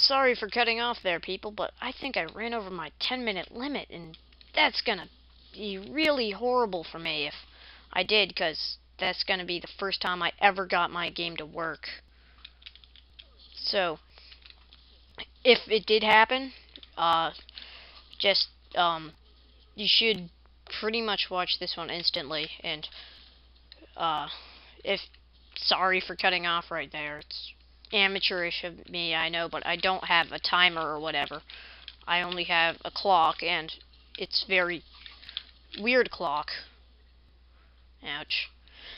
sorry for cutting off there, people, but I think I ran over my 10-minute limit, and that's gonna be really horrible for me if I did, because that's gonna be the first time I ever got my game to work. So, if it did happen, just, you should pretty much watch this one instantly, and, sorry for cutting off right there. It's amateurish of me, I know, but I don't have a timer or whatever. I only have a clock, and it's very weird clock. Ouch.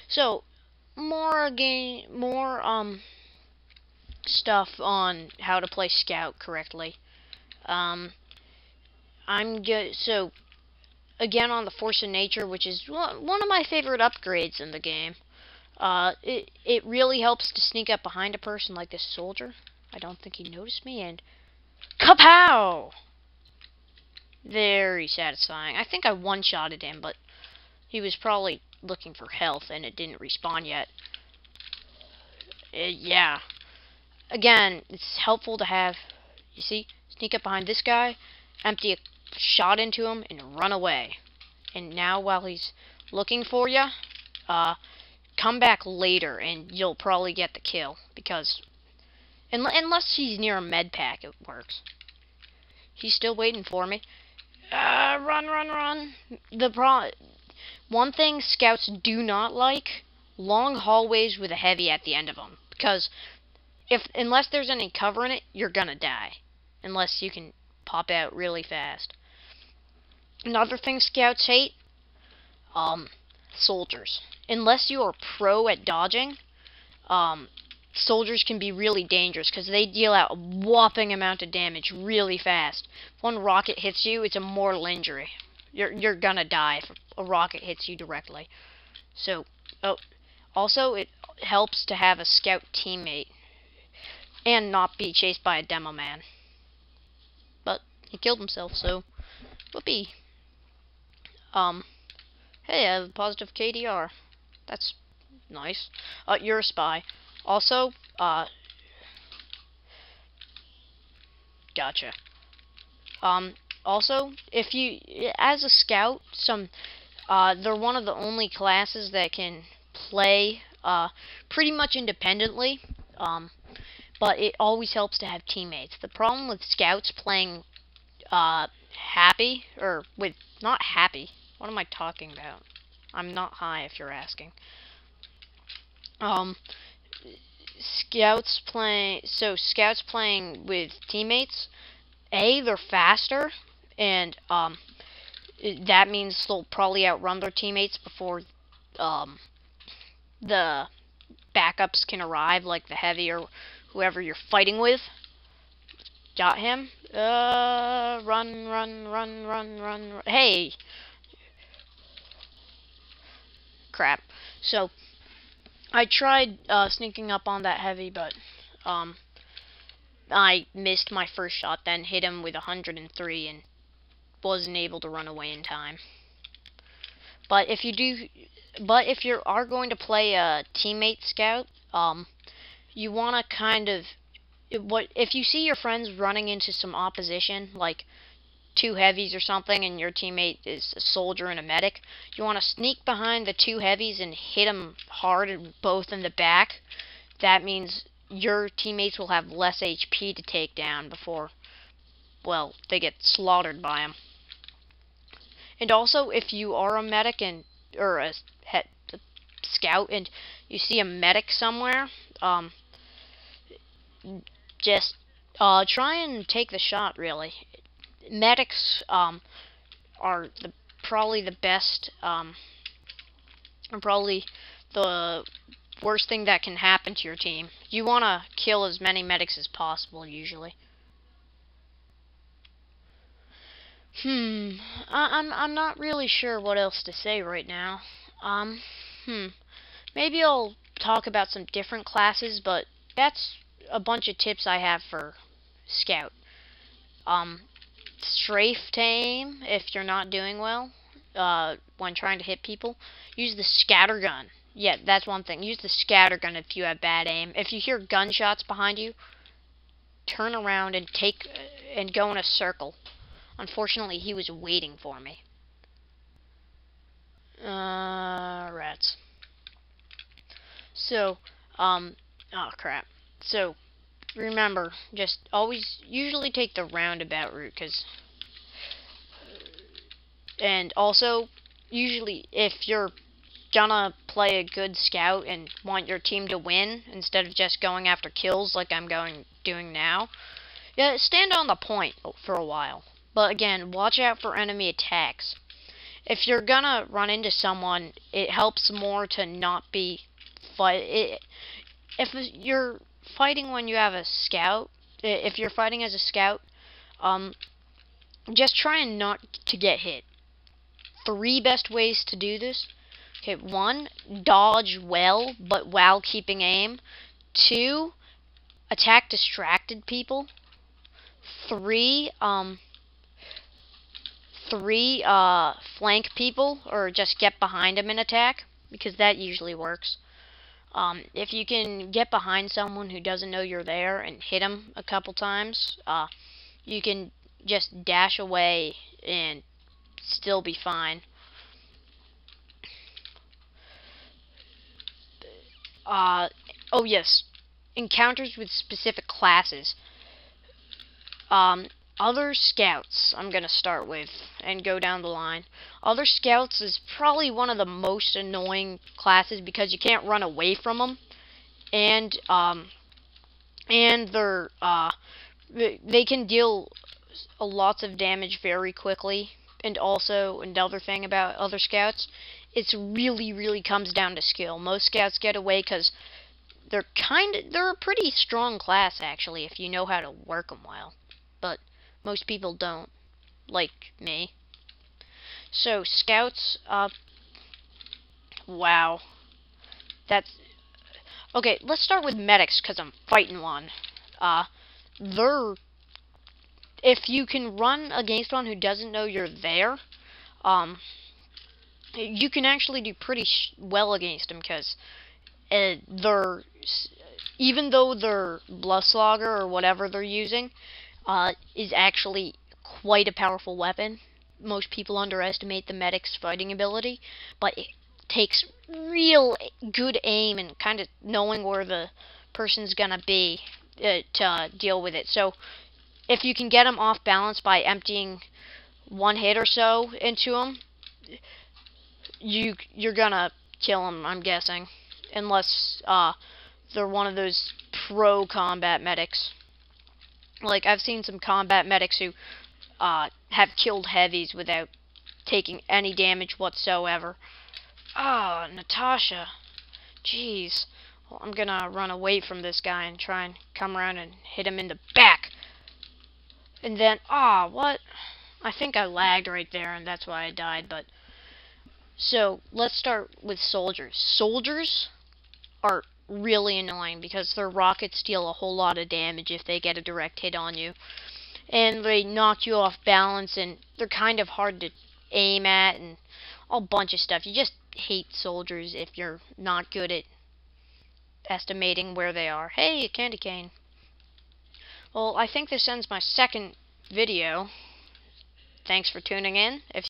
So, more stuff on how to play Scout correctly. So, again, on the Force of Nature, which is one of my favorite upgrades in the game. It really helps to sneak up behind a person like this soldier. I don't think he noticed me, and kapow! Very satisfying. I think I one-shotted him, but he was probably looking for health, and it didn't respawn yet. Yeah. Again, it's helpful to have, you see, sneak up behind this guy, empty a shot into him, and run away. And now, while he's looking for you, come back later, and you'll probably get the kill, because unless he's near a med pack, it works. He's still waiting for me. Run. One thing scouts do not like: long hallways with a heavy at the end of them, because unless there's any cover in it, you're gonna die, unless you can pop out really fast. Another thing scouts hate: soldiers. Unless you are pro at dodging, soldiers can be really dangerous because they deal out a whopping amount of damage really fast. If one rocket hits you, it's a mortal injury. You're gonna die if a rocket hits you directly. So, also it helps to have a scout teammate and not be chased by a demo man. But he killed himself, so whoopee. Hey, I have a positive KDR. That's nice. You're a spy. Also, gotcha. Also, if you, as a scout, they're one of the only classes that can play, pretty much independently, but it always helps to have teammates. The problem with scouts playing, not happy, what am I talking about? I'm not high, if you're asking. Scouts playing with teammates, they're faster, and that means they'll probably outrun their teammates before the backups can arrive, like the heavy or whoever you're fighting with. Got him. Run. Hey! Crap. So, I tried sneaking up on that heavy, but I missed my first shot, then hit him with 103 and wasn't able to run away in time. But if you are going to play a teammate scout, you want to kind of, if you see your friends running into some opposition, like 2 heavies or something, and your teammate is a soldier and a medic, you want to sneak behind the 2 heavies and hit them hard, both in the back. That means your teammates will have less HP to take down before, well, they get slaughtered by them. And also, if you are a medic or a scout, and you see a medic somewhere, just try and take the shot, really. Medics are probably the best, and probably the worst thing that can happen to your team. You want to kill as many medics as possible, usually. I'm not really sure what else to say right now. Maybe I'll talk about some different classes, but that's a bunch of tips I have for Scout. Strafe tame if you're not doing well when trying to hit people. Use the scatter gun. Yeah, that's one thing. Use the scatter gun if you have bad aim. If you hear gunshots behind you, turn around and and go in a circle. Unfortunately, he was waiting for me. Rats. So, oh crap. So, remember, just always, usually take the roundabout route, and also, usually, if you're gonna play a good scout and want your team to win, instead of just going after kills like I'm doing now, yeah, stand on the point for a while. But again, watch out for enemy attacks. If you're gonna run into someone, it helps more to not be if you're fighting when you have a scout, if you're fighting as a scout, just try and not to get hit. 3 best ways to do this. Okay, 1, dodge well, but while keeping aim. 2, attack distracted people. 3, flank people, or just get behind them and attack, because that usually works. If you can get behind someone who doesn't know you're there and hit them a couple times, you can just dash away and still be fine. Oh yes, encounters with specific classes. Other scouts, I'm gonna start with and go down the line. Other scouts is probably one of the most annoying classes because you can't run away from them, and they're they can deal lots of damage very quickly. And also, another thing about other scouts, it's really comes down to skill. Most scouts get away because they're a pretty strong class actually if you know how to work them well, but most people don't, like me. So scouts, wow, that's okay. Let's start with medics because I'm fighting one. They're if you can run against one who doesn't know you're there, you can actually do pretty well against them because they're, even though their Bloodslogger or whatever they're using is actually quite a powerful weapon. Most people underestimate the medic's fighting ability, but it takes real good aim and kind of knowing where the person's gonna be to deal with it. So if you can get them off balance by emptying 1 hit or so into them, you're gonna kill them, I'm guessing, unless they're one of those pro combat medics. Like, I've seen some combat medics who have killed heavies without taking any damage whatsoever. Oh, Natasha. Jeez. Well, I'm gonna run away from this guy and try and come around and hit him in the back. And then, what? I think I lagged right there, and that's why I died, but... So, let's start with soldiers. Soldiers are really annoying because their rockets deal a whole lot of damage if they get a direct hit on you. And they knock you off balance, and they're kind of hard to aim at, and a bunch of stuff. You just hate soldiers if you're not good at estimating where they are. Hey, a candy cane. Well, I think this ends my second video. Thanks for tuning in. If